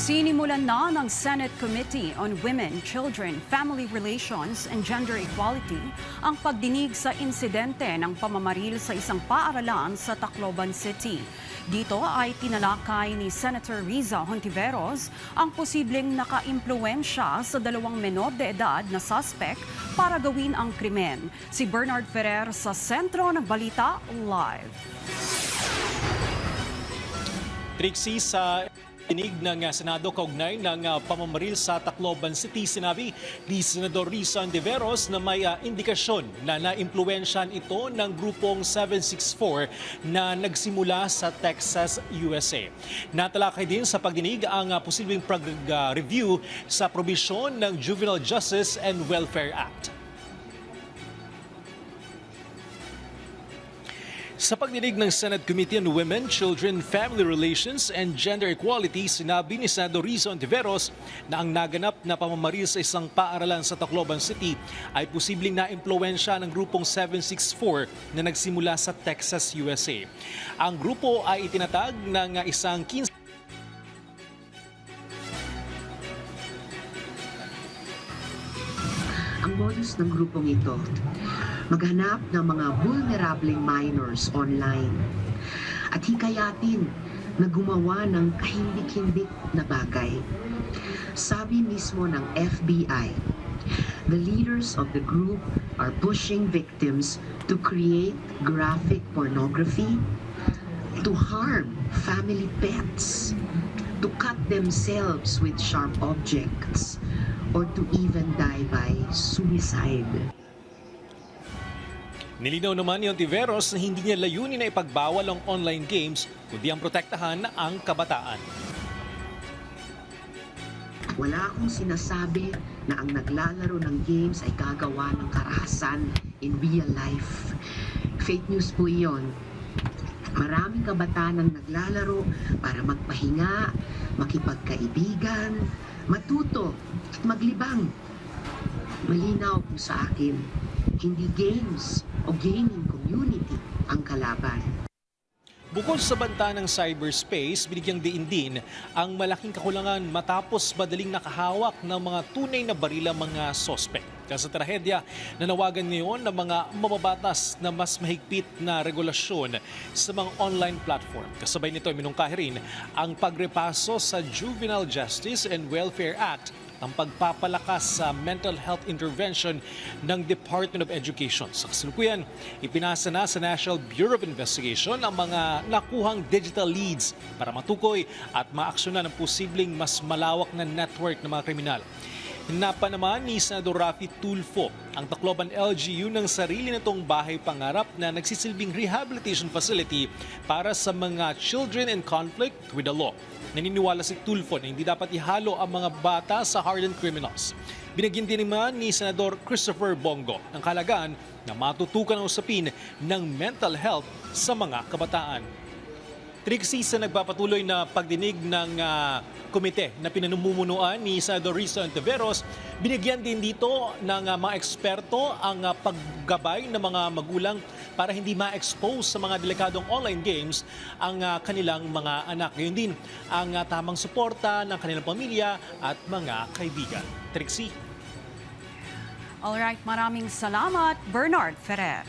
Sinimulan na ng Senate Committee on Women, Children, Family Relations and Gender Equality ang pagdinig sa insidente ng pamamaril sa isang paaralan sa Tacloban City. Dito ay tinalakay ni Senator Riza Hontiveros ang posibleng nakaimpluwensya sa dalawang menor de edad na suspect para gawin ang krimen. Si Bernard Ferrer sa Sentro ng Balita Live. Trixie, sa tinig ng Senado kaugnay ng pamamaril sa Tacloban City, sinabi ni Senador Riza Hontiveros na may indikasyon na naimpluwensyahan ito ng grupong 764 na nagsimula sa Texas, USA. Natalakay din sa pagdinig ang posibleng review sa probisyon ng Juvenile Justice and Welfare Act. Sa pagdinig ng Senate Committee on Women, Children, Family Relations and Gender Equality, sinabi ni Senador Riza Hontiveros na ang naganap na pamamaril sa isang paaralan sa Tacloban City ay posibleng naimpluwensya ng grupong 764 na nagsimula sa Texas, USA. Ang grupo ay itinatag ng isang 15 Ang modus ng grupong ito, maghanap ng mga vulnerableng minors online at hikayatin na gumawa ng kahindik-hindik na bagay. Sabi mismo ng FBI, the leaders of the group are pushing victims to create graphic pornography, to harm family pets, to cut themselves with sharp objects, or to even die by suicide. Nilinaw naman ni Hontiveros na hindi niya layunin na ipagbawal ang online games, kundi ang protektahan ang kabataan. Wala akong sinasabi na ang naglalaro ng games ay gagawa ng karahasan in real life. Fake news po iyon. Maraming kabataan ang naglalaro para magpahinga, makipagkaibigan, matuto at maglibang. Malinaw po sa akin, hindi games o gaming community ang kalaban. Bukod sa banta ng cyberspace, binigyang diin din ang malaking kakulangan matapos madaling nakahawak ng mga tunay na barilang mga sospek. Kaya sa trahedya, nanawagan ngayon ng mga mababatas na mas mahigpit na regulasyon sa mga online platform. Kasabay nito ay minungkahi rin ang pagrepaso sa Juvenile Justice and Welfare Act, ang pagpapalakas sa mental health intervention ng Department of Education. Sa kasalukuyan, ipinasa na sa National Bureau of Investigation ang mga nakuhang digital leads para matukoy at maaksyonan ang posibleng mas malawak na network ng mga kriminal. Hinapa naman ni Senador Raffy Tulfo ang Tacloban LGU ng sarili nitong bahay pangarap na nagsisilbing rehabilitation facility para sa mga children in conflict with the law. Naniniwala si Tulfo na hindi dapat ihalo ang mga bata sa hardened criminals. Binigyan din naman ni Senador Christopher Bongo ang kahalagaan na matutukan ang usapin ng mental health sa mga kabataan. Trixie, sa nagpapatuloy na pagdinig ng komite na pinanumumunuan ni Senador Riza Hontiveros, binigyan din dito ng mga eksperto ang paggabay ng mga magulang para hindi ma-expose sa mga delikadong online games ang kanilang mga anak. Ngayon din ang tamang suporta ng kanilang pamilya at mga kaibigan. Trixie. Alright, maraming salamat, Bernard Ferrer.